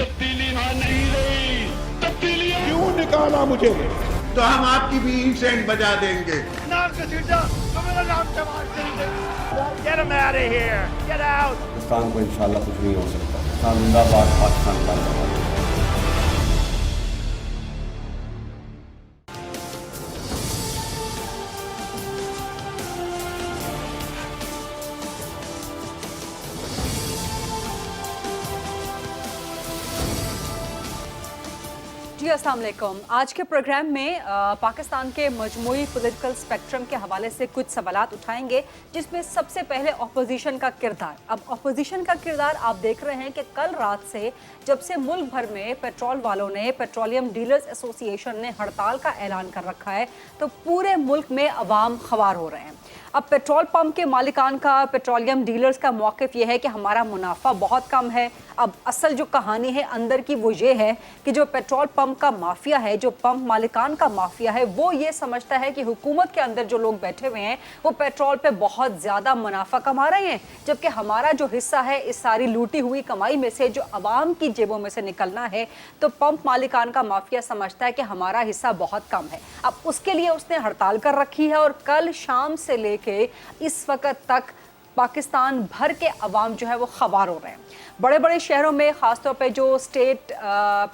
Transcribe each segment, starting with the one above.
तब्दीली वहां नहीं रही, तब्दीली क्यों निकाला मुझे? तो हम आपकी भी इंसेंट बजा देंगे। नाम का सीटा तो मेरा नाम जवान देंगे। Get him out of here. Get out. Pakistan को इंशाल्लाह कुछ नहीं हो सकता। पाकिस्तान जिंदाबाद, पाकिस्तान का जिंदाबाद। जी अस्सलाम वालेकुम। आज के प्रोग्राम में पाकिस्तान के मजमूई पॉलिटिकल स्पेक्ट्रम के हवाले से कुछ सवालात उठाएंगे, जिसमें सबसे पहले अपोजिशन का किरदार। अब अपोजिशन का किरदार आप देख रहे हैं कि कल रात से जब से मुल्क भर में पेट्रोल वालों ने, पेट्रोलियम डीलर्स एसोसिएशन ने हड़ताल का ऐलान कर रखा है, तो पूरे मुल्क में अवाम खवार हो रहे हैं। अब पेट्रोल पंप के मालिकान का, पेट्रोलियम डीलर्स का मौक़िफ़ यह है कि हमारा मुनाफा बहुत कम है। अब असल जो कहानी है अंदर की वो ये है कि जो पेट्रोल पंप का माफिया है, जो पंप मालिकान का माफिया है, वो ये समझता है कि हुकूमत के अंदर जो लोग बैठे हुए हैं वो पेट्रोल पे बहुत ज़्यादा मुनाफा कमा रहे हैं, जबकि हमारा जो हिस्सा है इस सारी लूटी हुई कमाई में से, जो आवाम की जेबों में से निकलना है, तो पंप मालिकान का माफिया समझता है कि हमारा हिस्सा बहुत कम है। अब उसके लिए उसने हड़ताल कर रखी है और कल शाम से लेके इस वक्त तक पाकिस्तान भर के अवाम जो है वो खवार हो रहे हैं। बड़े बड़े शहरों में ख़ासतौर पे जो स्टेट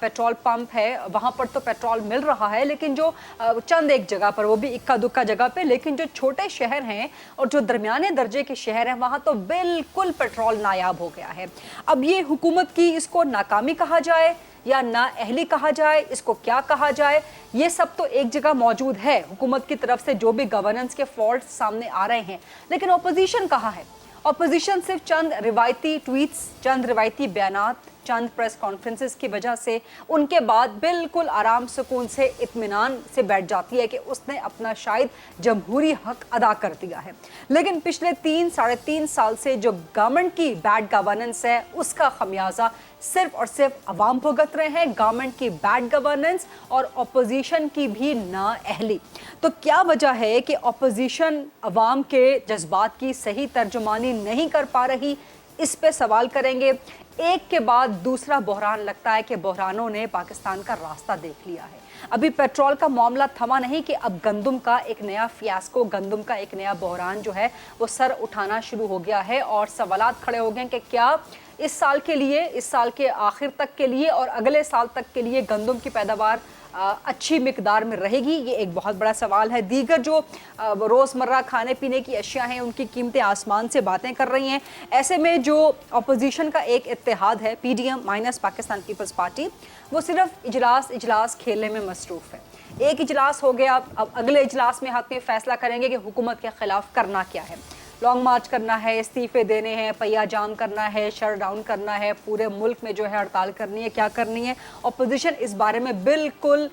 पेट्रोल पंप है वहाँ पर तो पेट्रोल मिल रहा है, लेकिन जो चंद एक जगह पर, वो भी इक्का दुक्का जगह पे, लेकिन जो छोटे शहर हैं और जो दरमियाने दर्जे के शहर हैं वहाँ तो बिल्कुल पेट्रोल नायाब हो गया है। अब ये हुकूमत की, इसको नाकामी कहा जाए या नाअहली कहा जाए, इसको क्या कहा जाए, ये सब तो एक जगह मौजूद है। हुकूमत की तरफ से जो भी गवर्नेंस के फॉल्ट सामने आ रहे हैं, लेकिन ओपोजिशन कहाँ है? ऑपोजिशन सिर्फ चंद रिवायती ट्वीट्स, चंद रिवायती बयानात, चंद प्रेस कॉन्फ्रेंसेस की वजह से उनके बाद बिल्कुल आराम सुकून से इत्मीनान से बैठ जाती है कि उसने अपना शायद जमहूरी हक अदा कर दिया है। लेकिन पिछले 3-3.5 साल से जो गवर्नमेंट की बैड गवर्नेंस है उसका खमियाजा सिर्फ और सिर्फ अवाम भुगत रहे हैं। गवर्नमेंट की बैड गवर्नेंस और अपोजिशन की भी नाअहली। तो क्या वजह है कि अपोजिशन अवाम के जज्बात की सही तर्जुमानी नहीं कर पा रही? इस पे सवाल करेंगे। एक के बाद दूसरा बहरान लगता है कि बहरानों ने पाकिस्तान का रास्ता देख लिया है। अभी पेट्रोल का मामला थमा नहीं कि अब गंदम का एक नया फियास्को, गंदम का एक नया बहरान जो है वो सर उठाना शुरू हो गया है और सवालात खड़े हो गए कि क्या इस साल के लिए, इस साल के आखिर तक के लिए और अगले साल तक के लिए गंदम की पैदावार अच्छी मिकदार में रहेगी? ये एक बहुत बड़ा सवाल है। दीगर जो रोज़मर्रा खाने पीने की अशिया हैं उनकी कीमतें आसमान से बातें कर रही हैं। ऐसे में जो अपोजिशन का एक इत्तेहाद है, PDM माइनस पाकिस्तान पीपल्स पार्टी, वो सिर्फ इजलास खेलने में मसरूफ़ है। एक इजलास हो गया, अब अगले इजलास में हक़ में फ़ैसला करेंगे कि हुकूमत के ख़िलाफ़ करना क्या है। लॉन्ग मार्च करना है, इस्तीफ़े देने हैं, पहिया जाम करना है, शट डाउन करना है, पूरे मुल्क में जो है हड़ताल करनी है, क्या करनी है? अपोजिशन इस बारे में बिल्कुल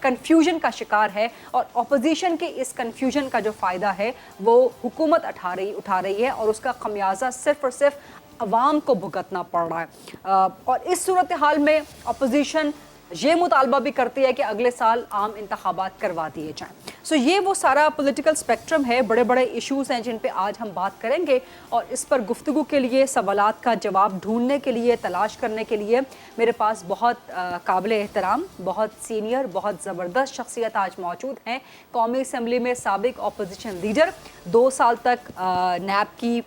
कन्फ्यूजन का शिकार है और अपोजिशन के इस कन्फ्यूजन का जो फ़ायदा है वो हुकूमत उठा रही है और उसका खमियाजा सिर्फ और सिर्फ अवाम को भुगतना पड़ रहा है। और इस सूरत हाल में अपोजिशन ये मुतालबा भी करती है कि अगले साल आम इंतखाबात करवा दिए जाएं। सो ये वो सारा पॉलिटिकल स्पेक्ट्रम है, बड़े बड़े इश्यूज़ हैं जिन पे आज हम बात करेंगे और इस पर गुफ्तगू के लिए, सवालात का जवाब ढूंढने के लिए, तलाश करने के लिए मेरे पास बहुत काबिल एहतराम, बहुत सीनियर, बहुत ज़बरदस्त शख्सियत आज मौजूद हैं। कौमी असम्बली में साबिक अपोजिशन लीडर, 2 साल तक नैब की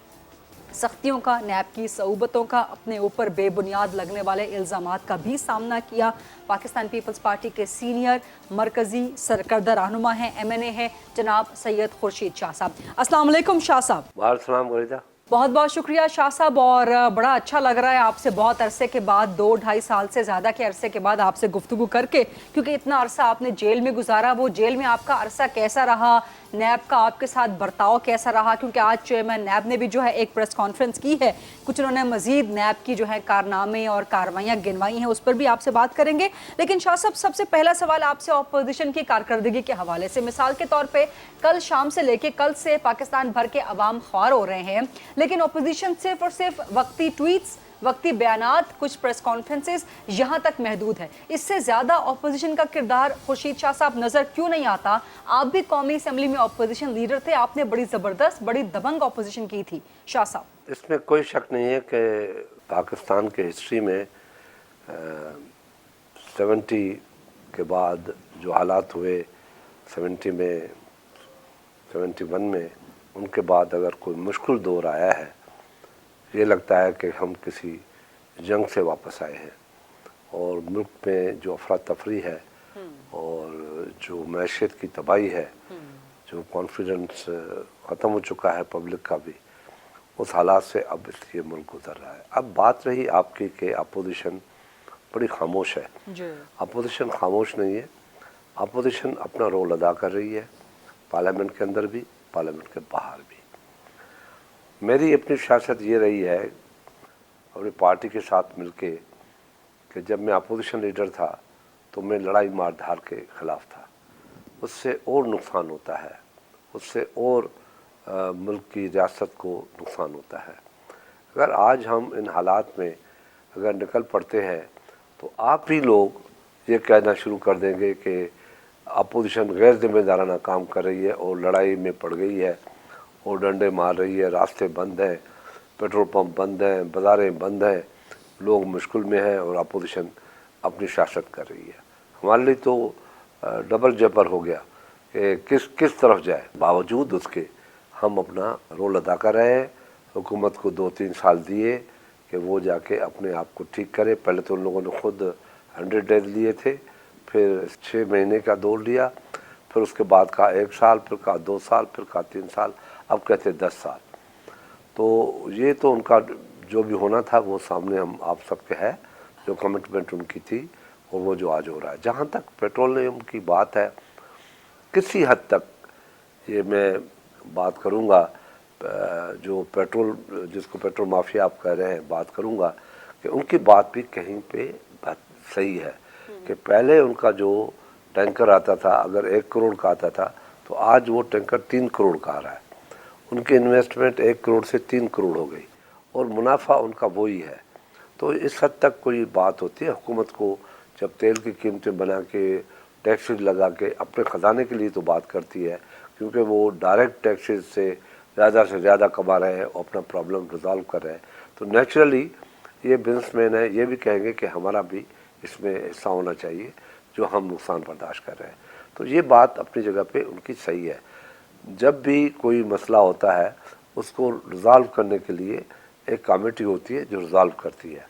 सख्तियों का, नैब की सऊबतों का, अपने ऊपर बेबुनियाद लगने वाले इल्ज़ामात का भी सामना किया। पाकिस्तान पीपल्स पार्टी के सीनियर मरकज़ी सरकर्दा रहनुमा हैं, MNA हैं, जनाब सैयद खुर्शीद शाह साहब। अस्सलाम वालेकुम शाह साहब। वालेकुम सलाम। बहुत बहुत शुक्रिया शाह साहब, और बड़ा अच्छा लग रहा है आपसे बहुत अरसे के बाद, 2-2.5 साल से ज़्यादा के अरसे के बाद आपसे गुफ्तगू करके, क्योंकि इतना अरसा आपने जेल में गुजारा। वो जेल में आपका अरसा कैसा रहा? नैब का आपके साथ बर्ताव कैसा रहा? क्योंकि आज चेयरमैन नैब ने भी जो है एक प्रेस कॉन्फ्रेंस की है, कुछ उन्होंने मजीद नैब की जो है कारनामे और कार्रवाइयाँ गिनवाई हैं, उस पर भी आपसे बात करेंगे। लेकिन शाह साहब, सबसे पहला सवाल आपसे अपोजिशन की कारकर्दगी के हवाले से। मिसाल के तौर पर कल शाम से लेके कल से पाकिस्तान भर के अवाम ख्वार हो रहे हैं, लेकिन अपोजिशन सिर्फ और सिर्फ वक्ती ट्वीट्स, वक्ती बयानात, कुछ प्रेस कॉन्फ्रेंसेस, यहाँ तक महदूद है। इससे ज़्यादा अपोजिशन का किरदार खुर्शीद शाह साहब नज़र क्यों नहीं आता? आप भी कौमी असम्बली में अपोजिशन लीडर थे, आपने बड़ी ज़बरदस्त, बड़ी दबंग अपोजिशन की थी शाह साहब। इसमें कोई शक नहीं है कि पाकिस्तान के हिस्ट्री में 70 के बाद जो हालात हुए 70 में 71 में, उनके बाद अगर कोई मुश्किल दौर आया है, ये लगता है कि हम किसी जंग से वापस आए हैं और मुल्क में जो अफरा तफरी है और जो मैशियत की तबाही है, जो कॉन्फिडेंस ख़त्म हो चुका है पब्लिक का भी, उस हालात से अब इसलिए मुल्क गुजर रहा है। अब बात रही आपकी कि अपोजिशन बड़ी खामोश है। अपोजिशन खामोश नहीं है, अपोजिशन अपना रोल अदा कर रही है, पार्लियामेंट के अंदर भी, पार्लियामेंट के बाहर भी। मेरी अपनी सियासत ये रही है अपनी पार्टी के साथ मिलके कि जब मैं अपोजिशन लीडर था तो मैं लड़ाई मार धार के ख़िलाफ़ था। उससे और नुकसान होता है, उससे और मुल्क की रियासत को नुकसान होता है। अगर आज हम इन हालात में अगर निकल पड़ते हैं तो आप ही लोग ये कहना शुरू कर देंगे कि अपोजिशन गैर जिम्मेदाराना काम कर रही है और लड़ाई में पड़ गई है और डंडे मार रही है, रास्ते बंद हैं, पेट्रोल पंप बंद हैं, बाज़ारें बंद हैं, लोग मुश्किल में हैं और अपोजिशन अपनी सियासत कर रही है। हमारे लिए तो डबल जेपर हो गया कि किस तरफ जाए। बावजूद उसके हम अपना रोल अदा कर रहे हैं। हुकूमत को 2-3 साल दिए कि वो जाके अपने आप को ठीक करे। पहले तो उन लोगों ने खुद 100 डेज लिए थे, फिर 6 महीने का दौर लिया, फिर उसके बाद कहा 1 साल, फिर कहा 2 साल, फिर कहा 3 साल, अब कहते 10 साल। तो ये तो उनका जो भी होना था वो सामने हम आप सबके है, जो कमिटमेंट उनकी थी और वो जो आज हो रहा है। जहाँ तक पेट्रोलियम की बात है, किसी हद तक ये मैं बात करूँगा, जो पेट्रोल जिसको पेट्रोल माफिया आप कह रहे हैं, बात करूँगा कि उनकी बात भी कहीं पे बात सही है कि पहले उनका जो टैंकर आता था अगर 1 करोड़ का आता था तो आज वो टैंकर 3 करोड़ का आ रहा है। उनकी इन्वेस्टमेंट 1 करोड़ से 3 करोड़ हो गई और मुनाफा उनका वही है। तो इस हद तक कोई बात होती है। हुकूमत को जब तेल की कीमतें बना के टैक्सेस लगा के अपने ख़जाने के लिए तो बात करती है, क्योंकि वो डायरेक्ट टैक्सेस से ज़्यादा कमा रहे हैं और अपना प्रॉब्लम रिजॉल्व कर रहे हैं। तो नेचुरली ये बिजनेसमैन है, ये भी कहेंगे कि हमारा भी इसमें हिस्सा होना चाहिए जो हम नुकसान बर्दाश्त कर रहे हैं। तो ये बात अपनी जगह पे उनकी सही है। जब भी कोई मसला होता है उसको रिजॉल्व करने के लिए एक कमेटी होती है जो रिजॉल्व करती है।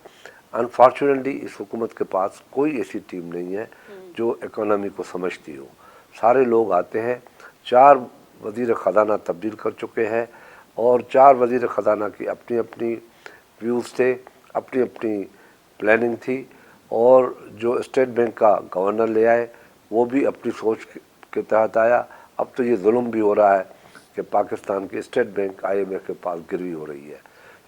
अनफॉर्चुनेटली इस हुकूमत के पास कोई ऐसी टीम नहीं है जो इकोनॉमी को समझती हो। सारे लोग आते हैं, 4 वज़ीर ख़जाना तब्दील कर चुके हैं और 4 वज़ीर ख़जाना की अपनी अपनी व्यूज़ थे, अपनी अपनी प्लानिंग थी। और जो स्टेट बैंक का गवर्नर ले आए वो भी अपनी सोच के तहत आया। अब तो ये जुल्म भी हो रहा है कि पाकिस्तान की स्टेट बैंक IMF के पास गिरवी हो रही है,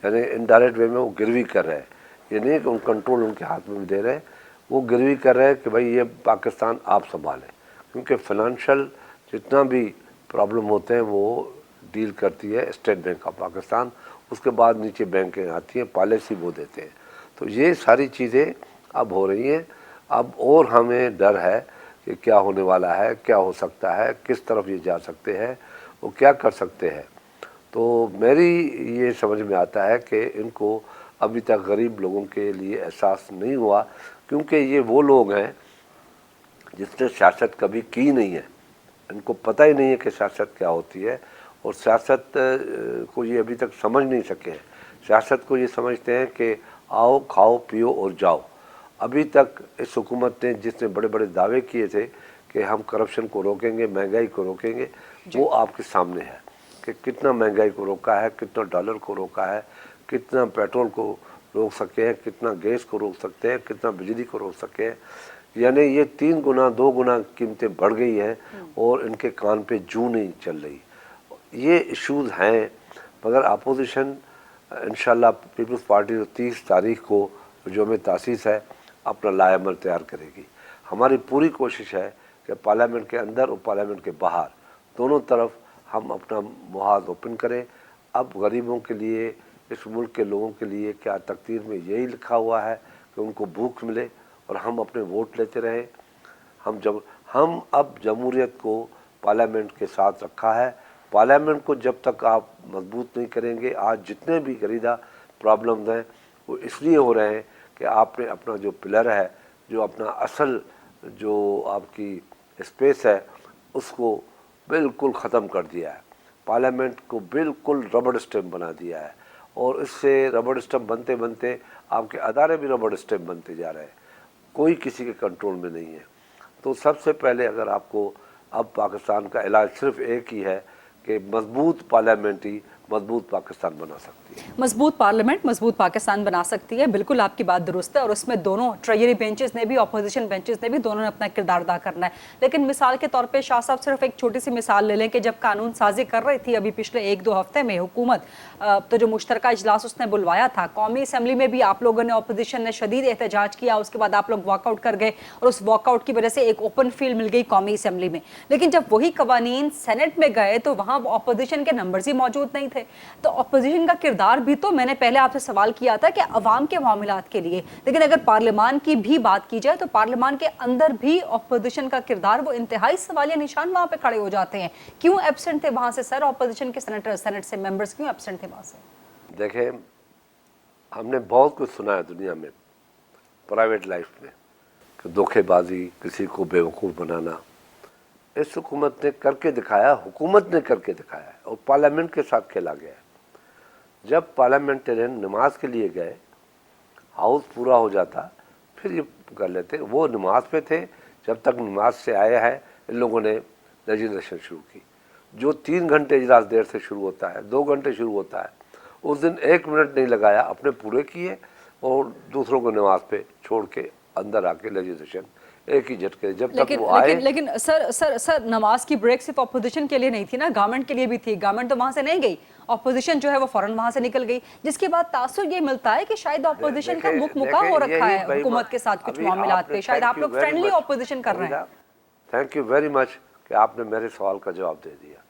यानी इनडायरेक्ट वे में वो गिरवी कर रहे हैं। ये नहीं कि उन कंट्रोल उनके हाथ में भी दे रहे हैं, वो गिरवी कर रहे हैं कि भाई ये पाकिस्तान आप संभालें, क्योंकि फाइनेंशियल जितना भी प्रॉब्लम होते हैं वो डील करती है स्टेट बैंक ऑफ पाकिस्तान। उसके बाद नीचे बैंकें आती हैं, पॉलिसी वो देते हैं। तो ये सारी चीज़ें अब हो रही हैं। अब और हमें डर है कि क्या होने वाला है, क्या हो सकता है, किस तरफ ये जा सकते हैं, वो क्या कर सकते हैं। तो मेरी ये समझ में आता है कि इनको अभी तक गरीब लोगों के लिए एहसास नहीं हुआ, क्योंकि ये वो लोग हैं जिसने सियासत कभी की नहीं है। इनको पता ही नहीं है कि सियासत क्या होती है और सियासत को ये अभी तक समझ नहीं सके हैं। सियासत को ये समझते हैं कि आओ खाओ पियो और जाओ। अभी तक इस हुकूमत ने जिसने बड़े बड़े दावे किए थे कि हम करप्शन को रोकेंगे, महंगाई को रोकेंगे, वो आपके सामने है कि कितना महंगाई को रोका है, कितना डॉलर को रोका है, कितना पेट्रोल को रोक सके हैं, कितना गैस को रोक सकते हैं, कितना बिजली को रोक सके हैं। यानी ये 3 गुना 2 गुना कीमतें बढ़ गई हैं और इनके कान पे जू नहीं चल रही। ये इश्यूज़ हैं, मगर अपोजिशन इंशाल्लाह पीपल्स पार्टी 30 तारीख को जो में तासीस है अपना लाएअमल तैयार करेगी। हमारी पूरी कोशिश है कि पार्लियामेंट के अंदर और पार्लियामेंट के बाहर दोनों तरफ हम अपना मुहाज ओपन करें। अब गरीबों के लिए, इस मुल्क के लोगों के लिए क्या तकदीर में यही लिखा हुआ है कि उनको भूख मिले और हम अपने वोट लेते रहें। हम अब जमहूरियत को पार्लियामेंट के साथ रखा है। पार्लियामेंट को जब तक आप मजबूत नहीं करेंगे, आज जितने भी गरीदा प्रॉब्लम्स हैं वो इसलिए हो रहे हैं कि आपने अपना जो पिलर है, जो अपना असल जो आपकी स्पेस है, उसको बिल्कुल ख़त्म कर दिया है। पार्लियामेंट को बिल्कुल रबड़ स्टैम्प बना दिया है और इससे रबड़ स्टैम्प बनते बनते आपके अदारे भी रबड़ स्टैम्प बनते जा रहे हैं, कोई किसी के कंट्रोल में नहीं है। तो सबसे पहले अगर आपको अब पाकिस्तान का इलाज सिर्फ एक ही है कि मजबूत पार्लियामेंट ही मजबूत पाकिस्तान बना सकती है। मजबूत पार्लियामेंट मजबूत पाकिस्तान बना सकती है, बिल्कुल आपकी बात दुरुस्त है। और उसमें दोनों ट्रेजरी बेंचेस ने भी, अपोजिशन बेंचेस ने भी, दोनों ने अपना किरदार अदा करना है। लेकिन मिसाल के तौर पे शाह साहब सिर्फ एक छोटी सी मिसाल ले लें कि जब कानून साजी कर रही थी अभी पिछले 1-2 हफ्ते में हुकूमत, तो जो मुश्तरका इजलास उसने बुलवाया था, कौमी असम्बली में भी आप लोगों ने, अपोजिशन ने शदीद एहतजाज किया, उसके बाद आप लोग वॉकआउट कर गए और उस वॉकआउट की वजह से एक ओपन फील्ड मिल गई कौमी असम्बली में। लेकिन जब वही कवानीन सेनेट में गए तो वहाँ अपोजिशन के नंबर्स ही मौजूद नहीं थे। तो अपोजिशन का किरदार भी, तो मैंने पहले आपसे सवाल किया था कि अवाम के मामलात के लिए, लेकिन अगर पार्लियामान की भी बात की जाए तो पार्लियामान के अंदर भी अपोजिशन का किरदार, वो इंतहाई सवालिया निशान वहां पे खड़े हो जाते हैं। क्यों एब्सेंट थे वहां से सर अपोजिशन के सेनेटर, सेनेट से मेंबर्स क्यों एब्सेंट थे वहां से? देखें, हमने बहुत कुछ सुना है दुनिया में, प्राइवेट लाइफ में, कि धोखेबाजी, किसी को बेवकूफ़ बनाना। इस हुकूमत ने करके दिखाया, हुकूमत ने करके दिखाया है और पार्लियामेंट के साथ खेला गया है। जब पार्लियामेंटेरियन नमाज के लिए गए, हाउस पूरा हो जाता, फिर ये कर लेते। वो नमाज पे थे, जब तक नमाज से आए हैं इन लोगों ने लेजिस्लेशन शुरू की। जो 3 घंटे इजलास देर से शुरू होता है, 2 घंटे शुरू होता है, उस दिन 1 मिनट नहीं लगाया, अपने पूरे किए और दूसरों को नमाज पे छोड़ के अंदर आके लेजिस्लेशन एक ही झटके, जब तक वो आए। लेकिन सर नमाज की ब्रेक सिर्फ अपोजिशन के लिए नहीं थी ना, गवर्नमेंट के लिए भी थी। गवर्नमेंट तो वहां से नहीं गई, अपोजिशन जो है वो फौरन वहां से निकल गई, जिसके बाद तासुर ये मिलता है कि शायद अपोजिशन का मुख मुका हो रखा है हुकूमत के साथ कुछ मामलात पे। शायद आप लोग फ्रेंडली अपोजिशन कर रहे हैं। थैंक यू वेरी मच कि आपने मेरे सवाल का जवाब दे दिया।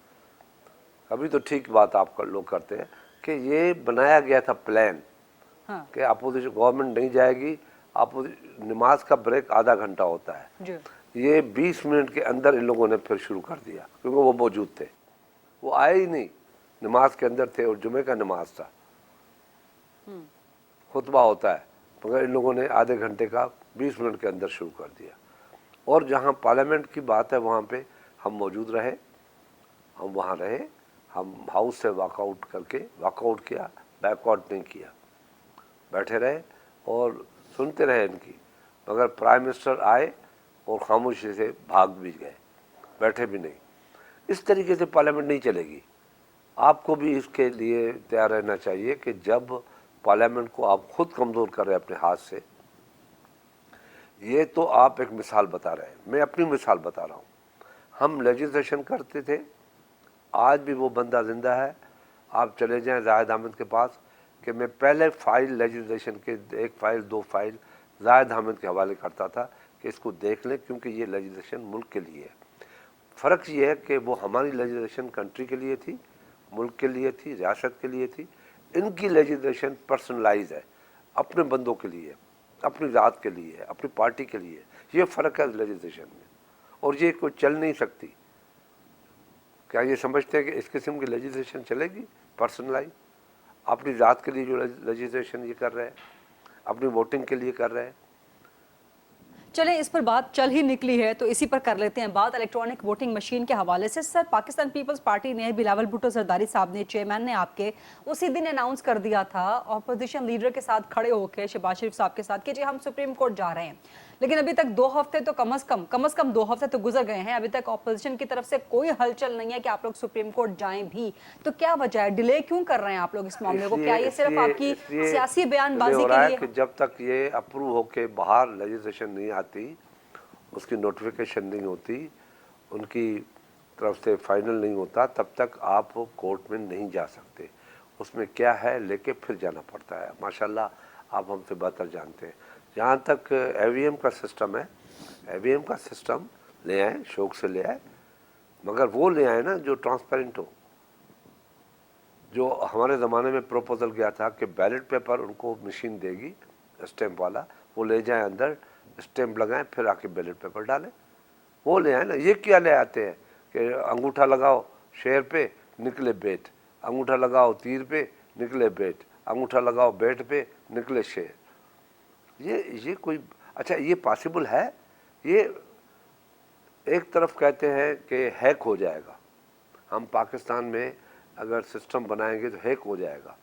अभी तो ठीक बात आप लोग करते हैं कि ये बनाया गया था प्लान, हाँ। कि अपोजिशन गवर्नमेंट नहीं जाएगी, नमाज का ब्रेक आधा घंटा होता है, ये 20 मिनट के अंदर इन लोगों ने फिर शुरू कर दिया, क्योंकि वो मौजूद थे। वो आए ही नहीं, नमाज के अंदर थे और जुमे का नमाज था, खुतबा होता है, मगर इन लोगों ने आधे घंटे का 20 मिनट के अंदर शुरू कर दिया। और जहाँ पार्लियामेंट की बात है वहाँ पे हम मौजूद रहे, हम वहाँ रहे, हम हाउस से वॉकआउट करके, वॉकआउट किया, बैकआउट नहीं किया, बैठे रहे और सुनते रहे इनकी। मगर प्राइम मिनिस्टर आए और खामोशी से भाग भी गए, बैठे भी नहीं। इस तरीके से पार्लियामेंट नहीं चलेगी। आपको भी इसके लिए तैयार रहना चाहिए कि जब पार्लियामेंट को आप खुद कमज़ोर कर रहे हैं अपने हाथ से, ये तो आप एक मिसाल बता रहे हैं, मैं अपनी मिसाल बता रहा हूँ। हम लेजिस्लेशन करते थे, आज भी वो बंदा जिंदा है। आप चले जाएं जाहिद हामिद के पास, कि मैं पहले फाइल लेजिस्लेशन के 1 फाइल 2 फाइल जाहिद हामिद के हवाले करता था कि इसको देख लें, क्योंकि ये लेजिस्लेशन मुल्क के लिए है। फ़र्क ये है कि वो हमारी लेजिस्लेशन कंट्री के लिए थी, मुल्क के लिए थी, रियासत के लिए थी। इनकी लेजिस्लेशन पर्सनलाइज है, अपने बंदों के लिए, अपनी ज़ात के लिए, अपनी पार्टी के लिए। ये फ़र्क है लेजिस्लेशन में, और ये कोई चल नहीं सकती। क्या ये समझते हैं कि इस किस्म की लेजिस्लेशन चलेगी पर्सनलाइज? अपनी ज़ात के लिए जो लेजिस्लेशन ये कर रहे हैं, अपनी वोटिंग के लिए कर रहे हैं। चलें, इस पर बात चल ही निकली है तो इसी पर कर लेते हैं बात इलेक्ट्रॉनिक वोटिंग मशीन के हवाले से। सर, पाकिस्तान पीपल्स पार्टी ने, बिलावल भुट्टो जरदारी साहब ने, चेयरमैन ने आपके, उसी दिन अनाउंस कर दिया था ऑपोजिशन लीडर के साथ खड़े होकर, शहबाज शरीफ साहब के साथ, कि जी हम सुप्रीम कोर्ट जा रहे हैं। लेकिन अभी तक 2 हफ्ते तो कम से कम 2 हफ्ते तो गुजर गए हैं, अभी तक ऑपोजिशन की तरफ से कोई हलचल नहीं है कि आप लोग सुप्रीम कोर्ट जाएं भी। तो क्या वजह है, डिले क्यों कर रहे हैं आप लोग इस मामले को? क्या ये सिर्फ आपकी सियासी बयानबाजी के लिए? जब तक ये अप्रूव होके बाहर लेजिस्लेशन नहीं आती, उसकी नोटिफिकेशन नहीं होती, उनकी तरफ से फाइनल नहीं होता, तब तक आप कोर्ट में नहीं जा सकते। उसमें क्या है लेके फिर जाना पड़ता है। माशाल्लाह आप हमसे बेहतर जानते हैं। जहाँ तक EVM का सिस्टम है, EVM का सिस्टम ले आए, शौक से ले आए, मगर वो ले आए ना जो ट्रांसपेरेंट हो। जो हमारे ज़माने में प्रपोजल गया था कि बैलेट पेपर उनको मशीन देगी स्टैम्प वाला, वो ले जाएं अंदर, स्टैम्प लगाएं, फिर आके बैलेट पेपर डालें, वो ले आए ना। ये क्या ले आते हैं कि अंगूठा लगाओ शेर पे, निकले बेट, अंगूठा लगाओ तीर पे, निकले बेट, अंगूठा लगाओ बेट पे, निकले शेर। ये कोई अच्छा ये पॉसिबल है? ये एक तरफ कहते हैं कि हैक हो जाएगा, हम पाकिस्तान में अगर सिस्टम बनाएंगे तो हैक हो जाएगा।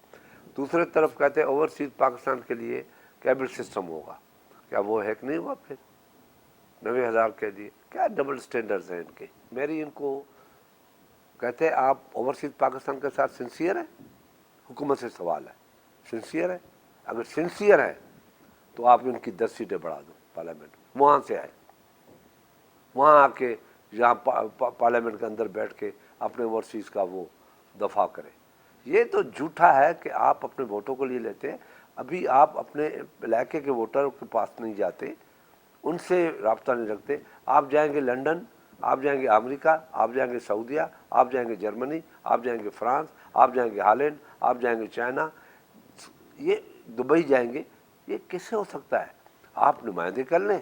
दूसरे तरफ कहते हैं ओवरसीज पाकिस्तान के लिए कैबिनेट सिस्टम होगा। क्या वो हैक नहीं हुआ? फिर 90,000 कह दिए। क्या डबल स्टैंडर्ड्स हैं इनके। मेरी इनको कहते हैं आप ओवरसीज पाकिस्तान के साथ सिंसियर हैं? हुकूमत से सवाल है, सिंसियर है? अगर सिंसियर है तो आप इनकी 10 सीटें बढ़ा दो पार्लियामेंट, वहाँ से आए, वहाँ आके यहाँ पार्लियामेंट के अंदर बैठ के अपने ओवरसीज का वो दफा करें। ये तो झूठा है कि आप अपने वोटों को लिए लेते हैं। अभी आप अपने इलाके के वोटर के पास नहीं जाते, उनसे राब्ता नहीं रखते। आप जाएंगे लंदन, आप जाएंगे अमेरिका, आप जाएंगे सऊदीया, आप जाएंगे जर्मनी, आप जाएंगे फ्रांस, आप जाएंगे हॉलैंड, आप जाएंगे चाइना, ये दुबई जाएंगे। ये कैसे हो सकता है? आप नुमाइंदे कर लें,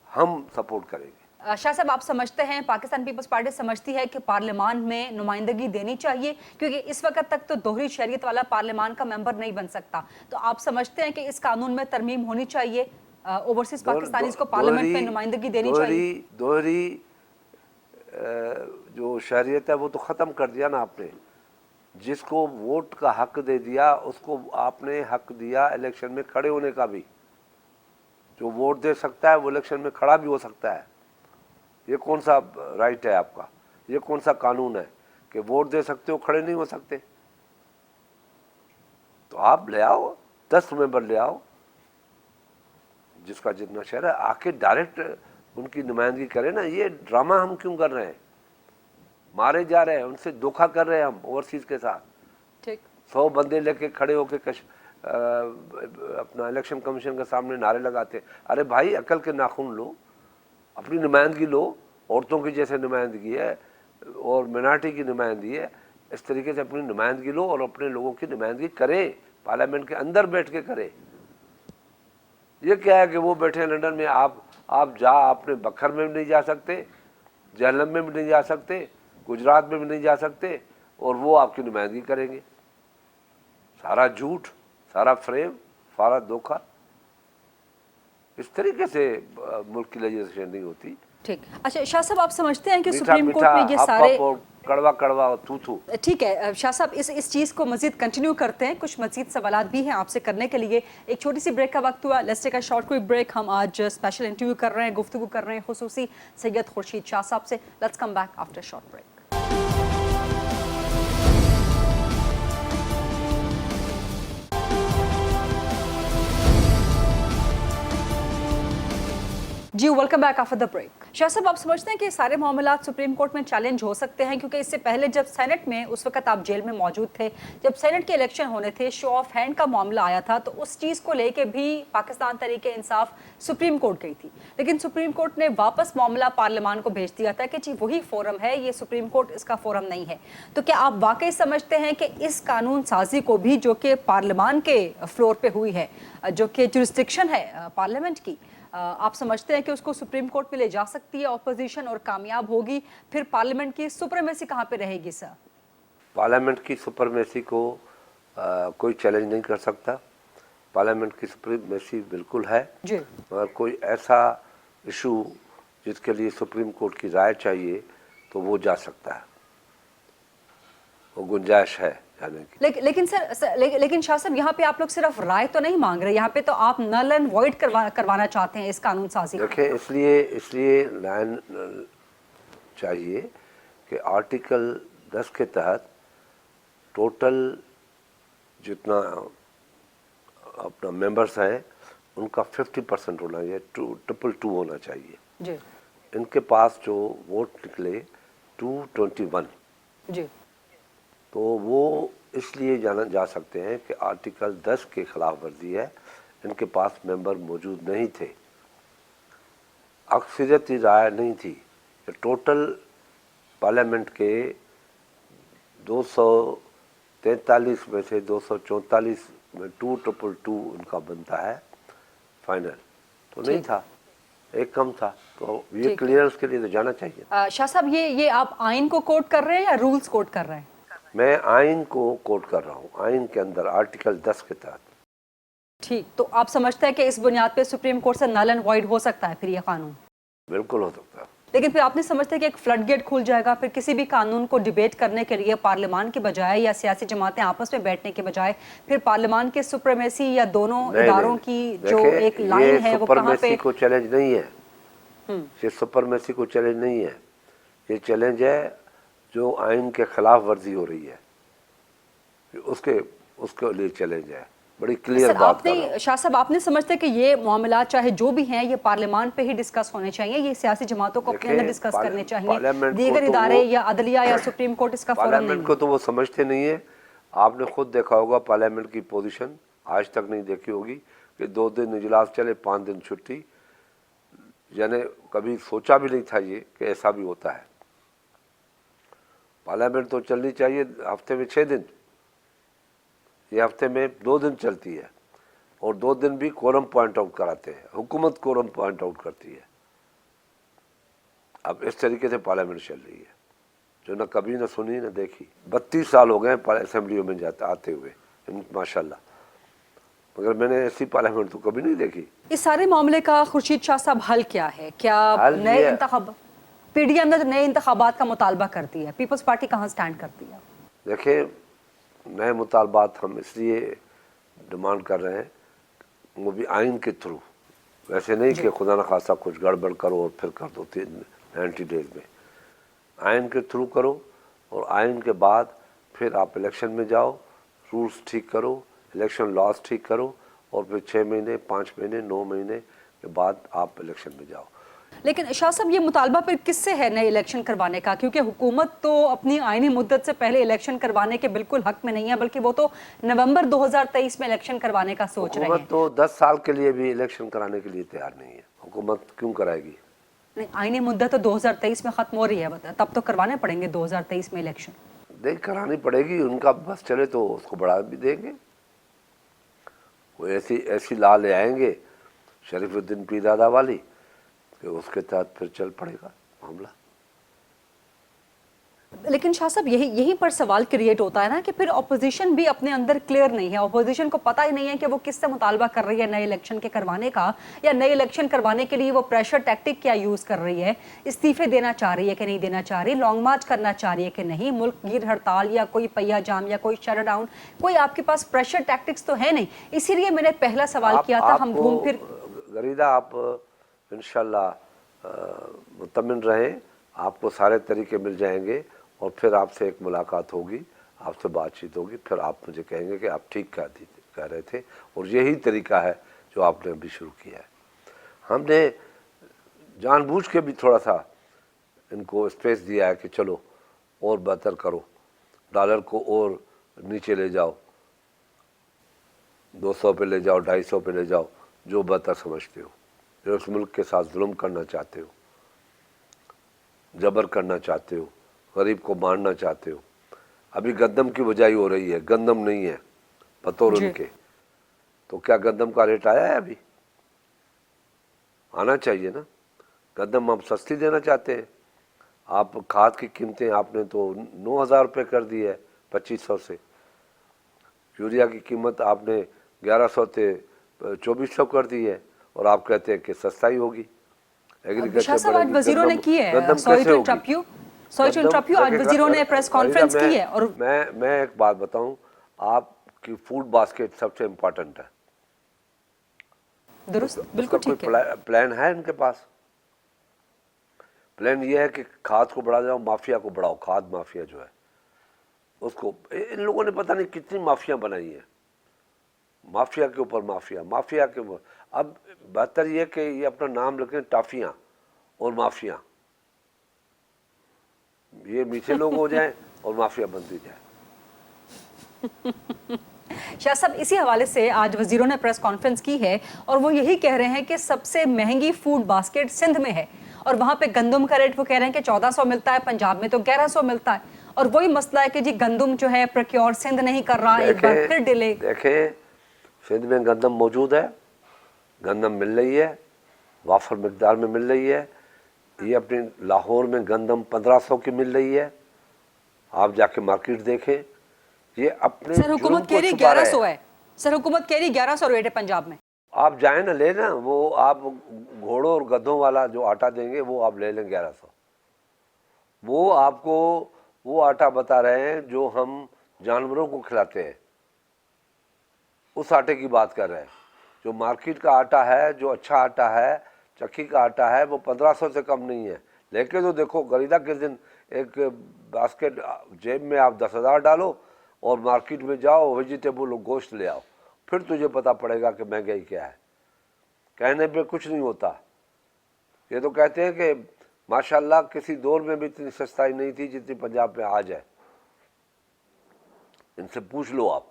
हम सपोर्ट करेंगे। शाह साहब, आप समझते हैं, पाकिस्तान पीपल्स पार्टी समझती है कि पार्लियामान में नुमाइंदगी देनी चाहिए, क्योंकि इस वक्त तक तो दोहरी शरीयत वाला पार्लियामान का मेंबर नहीं बन सकता, तो आप समझते हैं कि इस कानून में तरमीम होनी चाहिए, ओवरसीज पाकिस्तानीज को पार्लियामेंट में नुमाइंदगी देनी चाहिए? दोहरी जो शरीयत है वो तो ख़त्म कर दिया ना आपने। जिसको वोट का हक दे दिया उसको आपने हक दिया इलेक्शन में खड़े होने का भी। जो वोट दे सकता है वो इलेक्शन में खड़ा भी हो सकता है। ये कौन सा राइट है आपका? ये कौन सा कानून है कि वोट दे सकते हो, खड़े नहीं हो सकते? तो आप ले आओ, 10 मेंबर ले आओ, जिसका जितना शहर है, आके डायरेक्ट उनकी नुमाइंदगी करें ना। ये ड्रामा हम क्यों कर रहे हैं? मारे जा रहे हैं, उनसे धोखा कर रहे हैं हम ओवरसीज के साथ। ठीक, 100 बंदे लेके खड़े होके अपना इलेक्शन कमीशन के सामने नारे लगाते। अरे भाई, अकल के नाखून लो, अपनी नुमाइंदगी लो। औरतों की जैसे नुमाइंदगी है और मिनार्टी की नुमाइंदगी है, इस तरीके से अपनी नुमाइंदगी लो और अपने लोगों की नुमाइंदगी करें, पार्लियामेंट के अंदर बैठ के करें। ये क्या है कि वो बैठे हैं लंदन में, आप अपने बखर में भी नहीं जा सकते, जहलम में भी नहीं जा सकते, गुजरात में भी नहीं जा सकते, और वो आपकी नुमाइंदगी करेंगे। सारा झूठ, सारा फ्रेम, सारा धोखा। इस तरीके से मुल्क की लेजिस्लेशन नहीं होती। ठीक। अच्छा शाह साहब, आप समझते हैं कि मीठा सुप्रीम कोर्ट में ये सारे कड़वा कड़वा थू थू। ठीक है शाह साहब, इस चीज़ को मजीद कंटिन्यू करते हैं। कुछ मजीद सवालात भी हैं आपसे करने के लिए। एक छोटी सी ब्रेक का वक्त हुआ। Let's take a short quick break. हम आज स्पेशल इंटरव्यू कर रहे हैं, गुफ्तगू कर रहे हैं खुसूसी सैयद खुर्शीद शाह साहब से। Let's come back after short break. जी, welcome back after the break. Shah साहब, आप समझते हैं कि सारे मामलात सुप्रीम कोर्ट में चैलेंज हो सकते हैं? क्योंकि इससे पहले जब सेनेट में, उस वक्त आप जेल में मौजूद थे, जब सेनेट के इलेक्शन होने थे, शो ऑफ हैंड का मामला आया था, तो उस चीज़ को लेके भी पाकिस्तान तहरीके इंसाफ सुप्रीम कोर्ट गई थी, लेकिन सुप्रीम कोर्ट ने वापस मामला पार्लियामान को भेज दिया था कि जी वही फोरम है, ये सुप्रीम कोर्ट इसका फोरम नहीं है। तो क्या आप वाकई समझते हैं कि इस कानून साजी को भी, जो कि पार्लियामान के फ्लोर पे हुई है, जो कि जुरिस्डिक्शन है पार्लियामेंट की, आप समझते हैं कि उसको सुप्रीम कोर्ट में ले जा सकती है ऑपोजिशन और कामयाब होगी? फिर पार्लियामेंट की सुप्रीमेसी कहाँ पे रहेगी सर? पार्लियामेंट की सुप्रीमेसी को कोई चैलेंज नहीं कर सकता। पार्लियामेंट की सुप्रीमेसी बिल्कुल है जी, मगर कोई ऐसा इशू जिसके लिए सुप्रीम कोर्ट की राय चाहिए तो वो जा सकता है, वो गुंजाइश है जाने की। लेकिन सर, लेकिन शाह साहब, यहाँ पे आप लोग सिर्फ राय तो नहीं मांग रहे, यहाँ पे तो आप नल एंड वॉइड करवाना चाहते हैं इस कानून साजी। देखिए, इसलिए लाइन चाहिए कि आर्टिकल 10 के तहत टोटल जितना अपना मेंबर्स हैं उनका 50% होना चाहिए, 222 होना चाहिए जी। इनके पास जो वोट निकले 221 जी, तो वो इसलिए जाना जा सकते हैं कि आर्टिकल 10 के खिलाफ वर्जी है, इनके पास मेंबर मौजूद नहीं थे, अक्सरियती राय नहीं थी। टोटल पार्लियामेंट के 243 में से 244 में 222 उनका बनता है फाइनल, तो नहीं था, एक कम था, तो ये क्लियरेंस के लिए तो जाना चाहिए। शाह साहब, ये आप आइन को कोट कर रहे हैं या रूल्स कोट कर रहे हैं? मैं आइन को कोट कर रहा हूँ, आइन के अंदर आर्टिकल 10 के तहत। ठीक, तो आप समझते हैं कि इस बुनियाद पे सुप्रीम कोर्ट से नल एंड वॉइड हो सकता है फिर ये कानून? बिल्कुल हो सकता है। लेकिन फिर आपने समझते हैं कि एक फ्लड गेट खुल जाएगा, फिर किसी भी कानून को डिबेट करने के लिए पार्लियामान के बजाय या सियासी जमातें आपस में बैठने के बजाय फिर पार्लियामान के सुप्रीमेसी या दोनों इदारों की जो एक लाइन है वो कहाँ पे? को चैलेंज नहीं है, ये सुपरमेसी को चैलेंज नहीं है, ये चैलेंज है जो आइन के खिलाफ वर्जी हो रही है, उसके लिए चैलेंज है। बड़ी क्लियर बात कर रहा हूं। शाह साहब, आपने समझते हैं कि ये मामला चाहे जो भी हैं ये पार्लियामान पे ही डिस्कस होने चाहिए, ये सियासी जमातों को अपने अंदर डिस्कस करने चाहिए, दीगर इदारे या अदलिया या सुप्रीम कोर्ट इसका फोरम नहीं? पार्लियामेंट को तो वो समझते नहीं है। आपने खुद देखा होगा पार्लियामेंट की पोजीशन, आज तक नहीं देखी होगी कि 2 दिन इजलास चले, 5 दिन छुट्टी, यानी कभी सोचा भी नहीं था ये कि ऐसा भी होता है। पार्लियामेंट तो चलनी चाहिए हफ्ते में 6 दिन, ये हफ्ते में 2 दिन चलती है और 2 दिन भी कोरम पॉइंट आउट कराते हैं, हुकूमत कोरम पॉइंट आउट करती है। अब इस तरीके से पार्लियामेंट चल रही है जो न कभी न सुनी न देखी। 32 साल हो गए असेंबलियों में जाते आते हुए माशाल्लाह, मगर मैंने ऐसी पार्लियामेंट तो कभी नहीं देखी। इस सारे मामले का खुर्शीद शाह साहब हल क्या है? क्या नए इंतखाब पीडीएम ने नए इंतखाबात का मुतालबा करती है? पीपल्स पार्टी कहाँ स्टैंड करती है? देखिए, नए मुतालबात हम इसलिए डिमांड कर रहे हैं, वो भी आइन के थ्रू, वैसे नहीं कि खुदा न खासा कुछ गड़बड़ करो और फिर कर दो 90 डेज में। आइन के थ्रू करो और आइन के बाद फिर आप इलेक्शन में जाओ, रूल्स ठीक करो, इलेक्शन लॉज ठीक करो और फिर 6 महीने 5 महीने 9 महीने के बाद आप इलेक्शन में जाओ। लेकिन शाह साहब, ये मुतालबा फिर किससे है नए इलेक्शन करवाने का? क्योंकि हुकूमत तो अपनी आईनी मुद्दत से पहले इलेक्शन करवाने के बिल्कुल हक में नहीं है, बल्कि वो तो नवंबर 2023 में इलेक्शन करवाने का सोच रहे हैं। हुकूमत तो 10 साल के लिए भी इलेक्शन कराने के लिए तैयार नहीं है। हुकूमत क्यों कराएगी? नहीं, आईनी मुद्दत तो 2023 में खत्म हो रही है, तब तो करवाने पड़ेंगे 2023 में इलेक्शन। देख, करानी पड़ेगी, उनका बस चले तो उसको बढ़ा भी देंगे। वो ऐसी ला ले आएंगे शरीफुद्दीन पीरजादा वाली कि उसके तहत फिर चल पड़ेगा मामला। लेकिन शाह साहब, यही पर सवाल क्रिएट होता है ना कि फिर ऑपोजिशन भी अपने अंदर क्लियर नहीं है, ऑपोजिशन को पता ही नहीं है कि वो किससे मुतालबा कर रही है नए इलेक्शन के करवाने का, या नए इलेक्शन करवाने के लिए वो प्रेशर टैक्टिक क्या यूज कर रही है, इस्तीफे देना चाह रही है कि नहीं देना चाह रही, लॉन्ग मार्च करना चाह रही है कि नहीं, मुल्क गिर हड़ताल या कोई पहिया जाम या कोई शट डाउन, कोई आपके पास प्रेशर टैक्टिक्स तो है नहीं। इसीलिए मैंने पहला सवाल किया था, हम घूम फिर गरीदा आप इंशाल्लाह मुतमिन रहें, आपको सारे तरीके मिल जाएंगे और फिर आपसे एक मुलाकात होगी, आपसे बातचीत होगी, फिर आप मुझे कहेंगे कि आप ठीक कह रहे थे और यही तरीका है जो आपने अभी शुरू किया है। हमने जानबूझ के भी थोड़ा सा इनको स्पेस दिया है कि चलो और बेहतर करो, डॉलर को और नीचे ले जाओ, 200 पे ले जाओ, 250 पे ले जाओ, जो बेहतर समझते हो, जो उस मुल्क के साथ जुल्म करना चाहते हो, जबर करना चाहते हो, गरीब को मारना चाहते हो। अभी गंदम की बुझाई हो रही है, गंदम नहीं है बतौर उनके, तो क्या गंदम का रेट आया है? अभी आना चाहिए ना। गंदम हम सस्ती देना चाहते हैं, आप खाद की कीमतें आपने तो 9,000 रुपये कर दी है 2500 से, यूरिया की कीमत आपने 1100 से 2400 कर दी है और आप कहते हैं कि सस्ताई होगी। एग्रीकल्चर वजीरों ने की है, सॉरी टू इंटरप्ट यू, आज वजीरों ने प्रेस कॉन्फ्रेंस की है। और मैं एक बात बताऊं, आपकी फूड बास्केट सबसे इम्पोर्टेंट है। दुरुस्त, बिल्कुल ठीक है। प्लान है इनके पास, प्लान ये है कि खाद को बढ़ा जाओ, माफिया को बढ़ाओ, खाद माफिया जो है उसको, इन लोगों ने पता नहीं कितनी माफिया बनाई है, माफिया के ऊपर माफिया, माफिया के ऊपर। अब बेहतर ये कि ये अपना नाम रखें टाफियां और माफिया, ये मीठे लोग हो जाएं और माफिया बनती जाए। शाह साहब, इसी हवाले से आज वजीरों ने प्रेस कॉन्फ्रेंस की है और वो यही कह रहे हैं कि सबसे महंगी फूड बास्केट सिंध में है और वहां पे गंदम का रेट वो कह रहे हैं कि 1400 मिलता है, पंजाब में तो 1100 मिलता है। और वही मसला है कि जी गंदम जो है प्रोक्योर सिंध नहीं कर रहा, एक बार फिर डिले। देखें, सिंध में गंदम मौजूद है, गंदम मिल रही है, वाफर मिकदार में मिल रही है। ये अपने लाहौर में गंदम 1500 की मिल रही है, आप जाके मार्केट देखें। ये अपने सर हुकूमत कह रही 1100 है, सर हुकूमत कह रही 1100 रेट है पंजाब में। आप जाए ना ले ना, वो आप घोड़ों और गधों वाला जो आटा देंगे वो आप ले लें 1100। वो आपको वो आटा बता रहे हैं जो हम जानवरों को खिलाते हैं, उस आटे की बात कर रहे हैं। जो मार्केट का आटा है, जो अच्छा आटा है, चक्की का आटा है, वो 1500 से कम नहीं है। लेके तो देखो गरीदा के दिन एक बास्केट जेब में आप 10,000 डालो और मार्केट में जाओ, वेजिटेबल गोश्त ले आओ, फिर तुझे पता पड़ेगा कि महंगाई क्या है। कहने पे कुछ नहीं होता। ये तो कहते हैं कि माशाल्लाह किसी दौर में भी इतनी सस्ताई नहीं थी जितनी पंजाब में आज है। इनसे पूछ लो आप,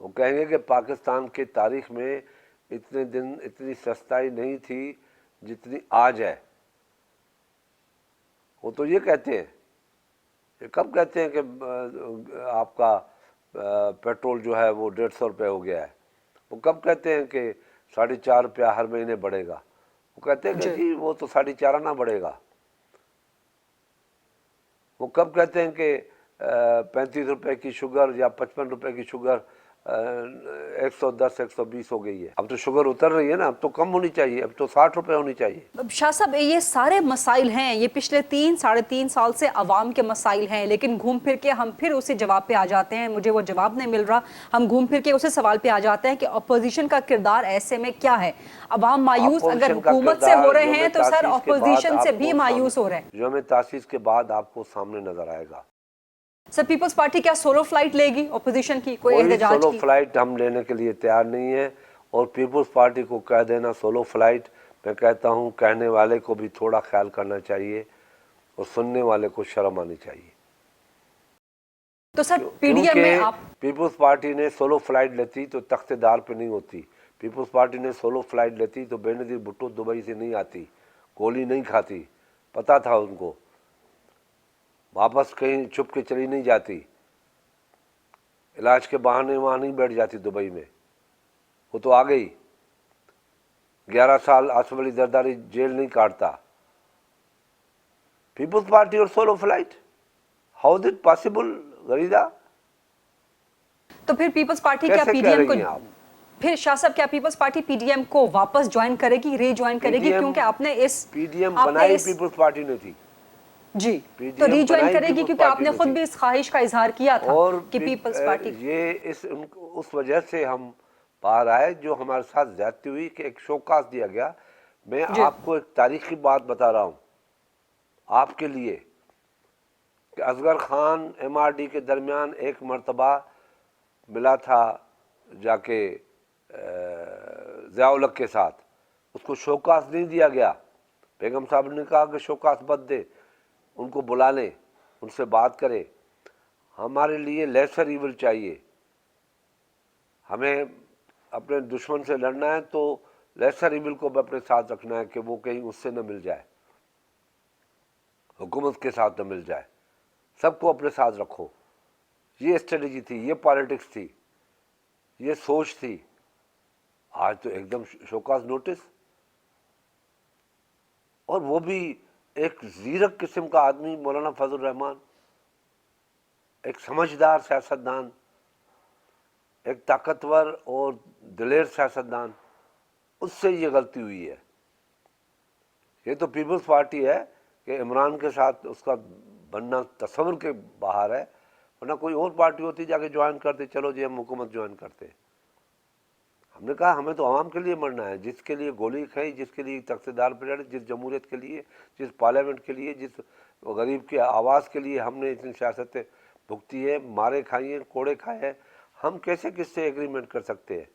वो कहेंगे कि पाकिस्तान के तारीख में इतने दिन इतनी सस्ताई नहीं थी जितनी आज है। वो तो ये कहते हैं, ये कब कहते हैं कि आपका पेट्रोल जो है वो 150 रुपये हो गया है। वो कब कहते हैं कि 4.5 रुपया हर महीने बढ़ेगा। वो कहते हैं कि जी वो तो 4.5 आना बढ़ेगा। वो कब कहते हैं कि 35 रुपये की शुगर या 55 रुपये की शुगर 110 120 हो गई है। अब तो शुगर उतर रही है ना, अब तो कम होनी चाहिए, अब तो 60 रुपये होनी चाहिए। शाह साहब ये सारे मसाइल हैं, ये पिछले 3-3.5 साल से अवाम के मसाइल हैं, लेकिन घूम फिर के हम फिर उसी जवाब पे आ जाते हैं। मुझे वो जवाब नहीं मिल रहा, हम घूम फिर के उसी सवाल पे आ जाते हैं कि अपोजिशन का किरदार ऐसे में क्या है। अवाम मायूस अगर हुकूमत से हो रहे हैं तो सर अपोजिशन से भी मायूस हो रहे हैं। जो हमें तासीस के बाद आपको सामने नजर आएगा। सर पीपल्स पार्टी क्या सोलो फ्लाइट लेगी ऑपोजिशन की? कोई एहतजाज सोलो की? फ्लाइट हम लेने के लिए तैयार नहीं है। और पीपल्स पार्टी को कह देना सोलो फ्लाइट, मैं कहता हूं कहने वाले को भी थोड़ा ख्याल करना चाहिए और सुनने वाले को शर्म आनी चाहिए। तो सर पीडीएम में आप पीपल्स पार्टी ने सोलो फ्लाइट लेती तो तख्तेदार पे नहीं होती। पीपल्स पार्टी ने सोलो फ्लाइट लेती तो बेनजीर भुट्टो दुबई से नहीं आती, गोली नहीं खाती, पता था उनको, वापस कहीं छुप के चली नहीं जाती, इलाज के बहाने वहां नहीं बैठ जाती दुबई में। वो तो आ गई, 11 साल आसिफ अली जरदारी जेल नहीं काटता। पीपल्स पार्टी और solo flight, how is it possible गरीदा? तो फिर पीपल्स पार्टी क्या पीडीएम को, फिर शाह साहब क्या पीपल्स पार्टी पीडीएम को वापस ज्वाइन करेगी, रीज्वाइन करेगी? क्योंकि आपने इस पीडीएम बनाई पीपल्स पार्टी ने थी जी, तो रीज्वाइन करेगी क्योंकि आपने खुद भी इस ख्वाहिश का इजहार किया था कि पीपल्स पार्टी ये उस वजह से हम बाहर आए जो हमारे साथ ज्यादती हुई कि एक शोकास दिया गया। मैं आपको एक तारीखी बात बता रहा हूं आपके लिए कि असगर खान एमआरडी के दरमियान एक मर्तबा मिला था जाके ज़िया-उल हक के साथ, उसको शोकास नहीं दिया गया। बेगम साहब ने कहा कि शोकास मत दे, उनको बुला लें, उनसे बात करें। हमारे लिए लेसर इविल चाहिए, हमें अपने दुश्मन से लड़ना है तो लेसर इविल को भी अपने साथ रखना है कि वो कहीं उससे न मिल जाए, हुकूमत के साथ न मिल जाए, सबको अपने साथ रखो। ये स्ट्रेटजी थी, ये पॉलिटिक्स थी, ये सोच थी। आज तो एकदम शोकास नोटिस, और वो भी एक जीरक किस्म का आदमी मौलाना फजल रहमान, एक समझदार सियासतदान, एक ताकतवर और दिलेर सियासतदान, उससे ये गलती हुई है। ये तो पीपल्स पार्टी है कि इमरान के साथ उसका बनना तस्वर के बाहर है, वरना कोई और पार्टी होती जाके ज्वाइन करते, चलो जी हम हुकूमत ज्वाइन करते। हमने कहा हमें तो आवाम के लिए मरना है, जिसके लिए गोली खाई, जिसके लिए तख्तेदार पर लड़े, जिस जमहूरियत के लिए, जिस पार्लियामेंट के लिए, जिस गरीब की आवाज़ के लिए हमने इतनी सियासतें भुगती है, मारे खाई हैं, कोड़े खाए हैं, हम कैसे किससे एग्रीमेंट कर सकते हैं?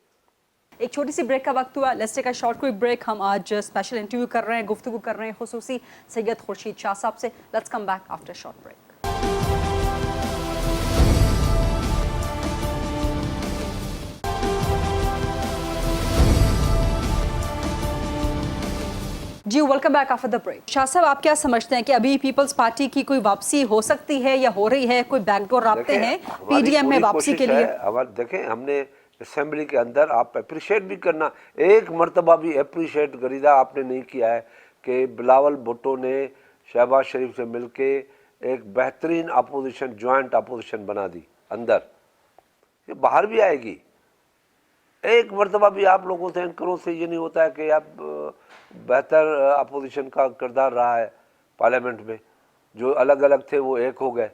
एक छोटी सी ब्रेक का वक्त हुआ, let's take a short quick break. हम आज स्पेशल इंटरव्यू कर रहे हैं, गुफ्तगू कर रहे हैं खुसूसी सैयद खुर्शीद शाह साहब से। Let's come back after short break. जी welcome back after the break. Shah साहब आप क्या समझते हैं कि अभी पीपल्स पार्टी की कोई वापसी हो सकती है या हो रही है? कोई बैकडोर रास्ते हैं पीडीएम में वापसी के लिए? देखें, हमने असेंबली के अंदर, आप अप्रिशिएट भी करना, एक मरतबा भी अप्रिशिएट गरीदा आपने नहीं किया है कि बिलावल भुट्टो ने शहबाज शरीफ से मिलके एक बेहतरीन अपोजिशन, ज्वाइंट अपोजिशन बना दी अंदर। ये बाहर भी आएगी, एक मरतबा भी आप लोगों से, एंकरों से ये नहीं होता है कि आप बेहतर अपोजिशन का किरदार रहा है पार्लियामेंट में। जो अलग अलग थे वो एक हो गए,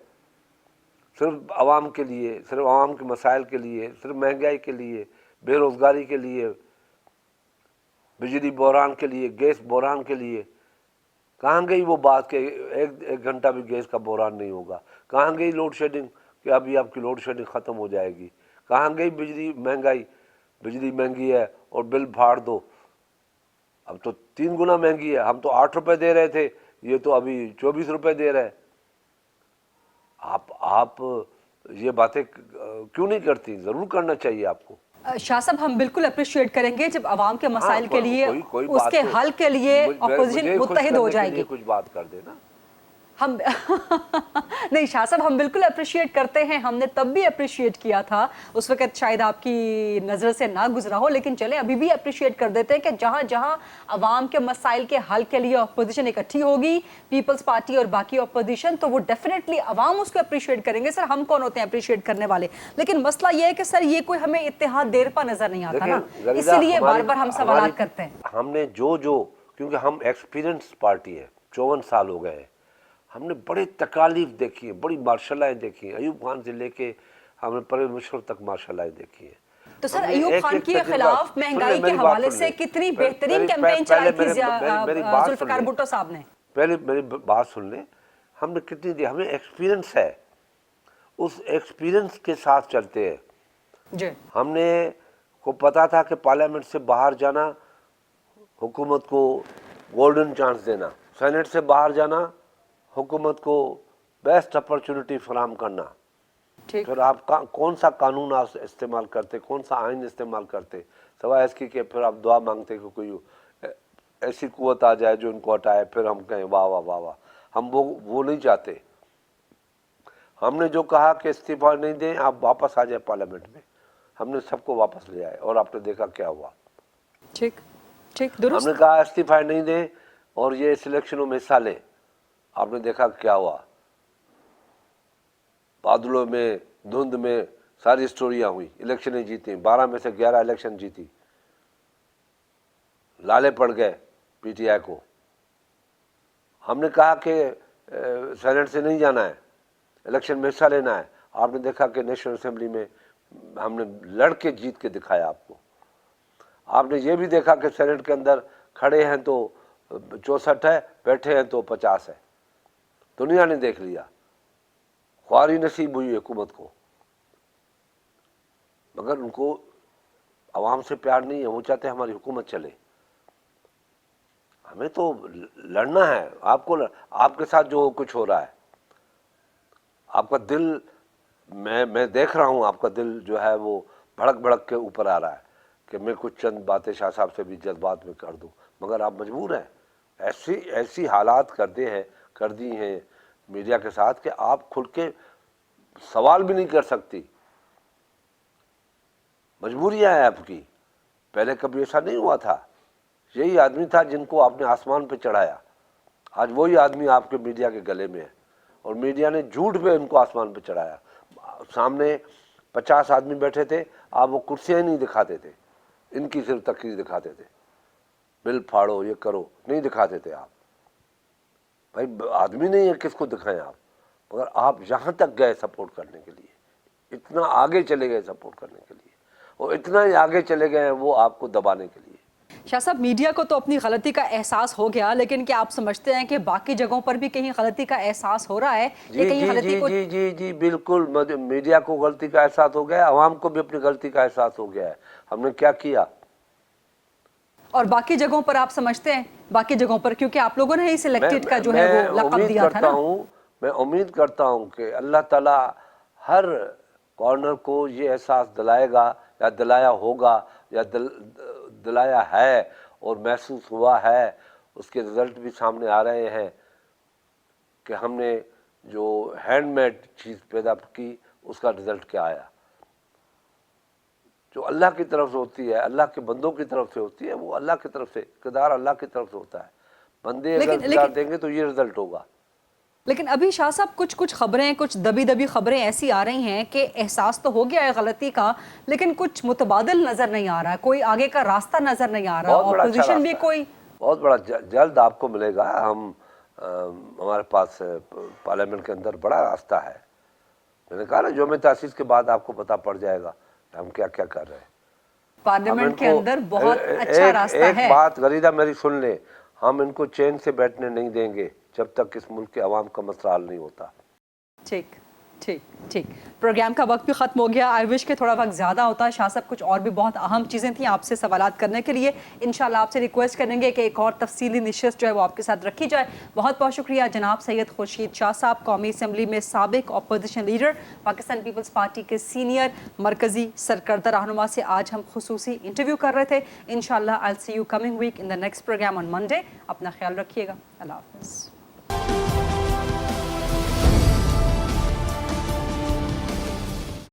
सिर्फ आवाम के लिए, सिर्फ आवाम के मसाइल के लिए, सिर्फ महंगाई के लिए, बेरोज़गारी के लिए, बिजली बहरान के लिए, गैस बहरान के लिए। कहाँ गई वो बात कि एक घंटा भी गैस का बहरान नहीं होगा? कहाँ गई लोड शेडिंग कि अभी आपकी लोड शेडिंग ख़त्म हो जाएगी? कहाँ गई बिजली महंगाई, बिजली महंगी है और बिल फाड़ दो, अब तो 3 गुना महंगी है। हम तो 8 रुपये दे रहे थे, ये तो अभी 24 रुपये दे रहे हैं। आप ये बातें क्यों नहीं करती? ज़रूर करना चाहिए आपको। शाह साहब, हम बिल्कुल अप्रिशिएट करेंगे जब आवाम के मसाइल के लिए, कोई उसके बात हल के लिए ऑपोजिशन मुझे खुश मुत्तहिद हो करने के लिए जाएगी। कुछ बात कर देना। हम नहीं शाह साहब, हम बिल्कुल अप्रिशिएट करते हैं। हमने तब भी अप्रिशिएट किया था, उस वक्त शायद आपकी नज़र से ना गुजरा हो, लेकिन चले अभी भी अप्रिशिएट कर देते हैं कि जहां जहां आवाम के मसाइल के हल के लिए अपोजिशन इकट्ठी होगी, पीपल्स पार्टी और बाकी अपोजिशन, तो वो डेफिनेटली आवाम उसको अप्रिशिएट करेंगे। सर, हम कौन होते हैं अप्रिशिएट करने वाले? लेकिन मसला ये है कि सर ये कोई हमें इत्तेहाद देर पा नजर नहीं आता ना, इसीलिए बार बार हम सवाल करते हैं। हमने जो क्योंकि हम एक्सपीरियंस पार्टी है, 54 साल हो गए, हमने बड़ी तकालीफ देखी है, बड़ी मार्शलाएँ देखी हैं। अयूब खान से लेके हमने परवेज़ मुशर्रफ तक मार्शलाएँ देखी हैं। तो सर, अयूब खान के खिलाफ महंगाई के हवाले से कितनी बेहतरीन कैंपेन चलाई थी जुल्फिकार भुट्टो साहब ने। पहले मेरी बात सुन लें, हमने कितनी दी, हमें एक्सपीरियंस है, उस एक्सपीरियंस के साथ चलते हैं जी। हमने को पता था कि पार्लियामेंट से बाहर जाना, हुकूमत को गोल्डन चांस देना, सेनेट से बाहर जाना, हुकूमत को बेस्ट अपॉर्चुनिटी फराहम करना। फिर आप कौन सा कानून आप इस्तेमाल करते, कौन सा आइन इस्तेमाल करते, सवाए इसकी कि फिर आप दुआ मांगते कि कोई ऐसी कुव्वत आ जाए जो इनको हटाए, फिर हम कहें वाह वाह वाह वाह। हम वो नहीं चाहते। हमने जो कहा कि इस्तीफा नहीं दें, आप वापस आ जाए पार्लियामेंट में, हमने सबको वापस ले आए और आपने देखा क्या हुआ। ठीक दुरुस्त। हमने कहा इस्तीफा नहीं दें और ये इस इलेक्शनों में हिस्सा लें, आपने देखा क्या हुआ। बादलों में, धुंध में सारी स्टोरियां हुई, इलेक्शनें जीती, 12 में से 11 इलेक्शन जीती, लाले पड़ गए पीटीआई को। हमने कहा कि सेनेट से नहीं जाना है, इलेक्शन में हिस्सा लेना है, आपने देखा कि नेशनल असेंबली में हमने लड़ के जीत के दिखाया आपको। आपने ये भी देखा कि सेनेट के अंदर खड़े हैं तो 64 है, बैठे हैं तो 50 है। दुनिया ने देख लिया, ख्वारी नसीब हुई हुकूमत को, मगर उनको आवाम से प्यार नहीं है, वो चाहते हैं हमारी हुकूमत चले। हमें तो लड़ना है। आपके साथ जो कुछ हो रहा है, आपका दिल, मैं देख रहा हूँ, आपका दिल जो है वो भड़क के ऊपर आ रहा है कि मैं कुछ चंद बातें शाह साहब से भी जज्बात में कर दूं, मगर आप मजबूर हैं। ऐसी हालात कर दी हैं मीडिया के साथ कि आप खुल के सवाल भी नहीं कर सकती। मजबूरियां हैं आपकी। पहले कभी ऐसा नहीं हुआ था। यही आदमी था जिनको आपने आसमान पे चढ़ाया, आज वही आदमी आपके मीडिया के गले में है और मीडिया ने झूठ पे इनको आसमान पे चढ़ाया। सामने 50 आदमी बैठे थे, आप वो कुर्सियाँ नहीं दिखाते थे, इनकी सिर्फ तकरीर दिखाते थे, बिल फाड़ो, ये करो, नहीं दिखाते थे आप। भाई आदमी नहीं है, किसको दिखाएं आप? मगर आप यहाँ तक गए सपोर्ट करने के लिए, इतना आगे चले गए सपोर्ट करने के लिए, और इतना ही आगे चले गए हैं वो आपको दबाने के लिए। शाह साहब, मीडिया को तो अपनी गलती का एहसास हो गया, लेकिन क्या आप समझते हैं कि बाकी जगहों पर भी कहीं गलती का एहसास हो रहा है? जी, बिल्कुल। मीडिया को गलती का एहसास हो गया, आवाम को भी अपनी गलती का एहसास हो गया है। हमने क्या किया? और बाकी जगहों पर आप समझते हैं, बाकी जगहों पर क्योंकि आप लोगों ने ही सिलेक्टेड का जो है वो लक़ब दिया था ना। मैं उम्मीद करता हूँ कि अल्लाह ताला हर कॉर्नर को ये एहसास दिलाएगा, या दिलाया होगा, या दिलाया है और महसूस हुआ है। उसके रिजल्ट भी सामने आ रहे हैं कि हमने जो हैंडमेड चीज़ पैदा की उसका रिजल्ट क्या आया। जो अल्लाह की तरफ से होती है, अल्लाह के बंदों की तरफ से होती है, वो अल्लाह की तरफ से, इक़्तिदार अल्लाह की तरफ से होता है। बंदे अगर इक़्तिदार देंगे तो ये रिजल्ट होगा। लेकिन अभी शाह साहब कुछ खबरें, कुछ दबी खबरें ऐसी आ रही हैं कि एहसास तो हो गया है गलती का, लेकिन कुछ मुतबादिल नजर नहीं आ रहा है, कोई आगे का रास्ता नजर नहीं आ रहा, ऑपोजिशन भी कोई बहुत बड़ा जल्द आपको मिलेगा। हमारे पास पार्लियामेंट के अंदर बड़ा रास्ता है। मैंने कहा ना, जो में तासीस के बाद आपको पता पड़ जाएगा हम क्या क्या कर रहे हैं। पार्लियामेंट के अंदर बहुत अच्छा रास्ता है। एक बात गरीदा मेरी सुन ले, हम इनको चैन से बैठने नहीं देंगे जब तक इस मुल्क के अवाम का मसला हल नहीं होता। ठीक ठीक ठीक। प्रोग्राम का वक्त भी ख़त्म हो गया। आई विश के थोड़ा वक्त ज़्यादा होता। शाह साहब कुछ और भी बहुत अहम चीज़ें थी आपसे सवालात करने के लिए। इंशाल्लाह आपसे रिक्वेस्ट करेंगे कि एक और तफसीली निशस्त जो है वो आपके साथ रखी जाए। बहुत बहुत शुक्रिया जनाब सैयद खुर्शीद शाह साहब, कौमी असम्बली में साबिक अपोजिशन लीडर, पाकिस्तान पीपल्स पार्टी के सीनियर मरकज़ी सरकर्दा रहनुमा से आज हम खुसूसी इंटरव्यू कर रहे थे। इंशाल्लाह I will see you coming week in the next programme on Monday. अपना ख्याल रखिएगा। अल्लाह हाफ़िज़।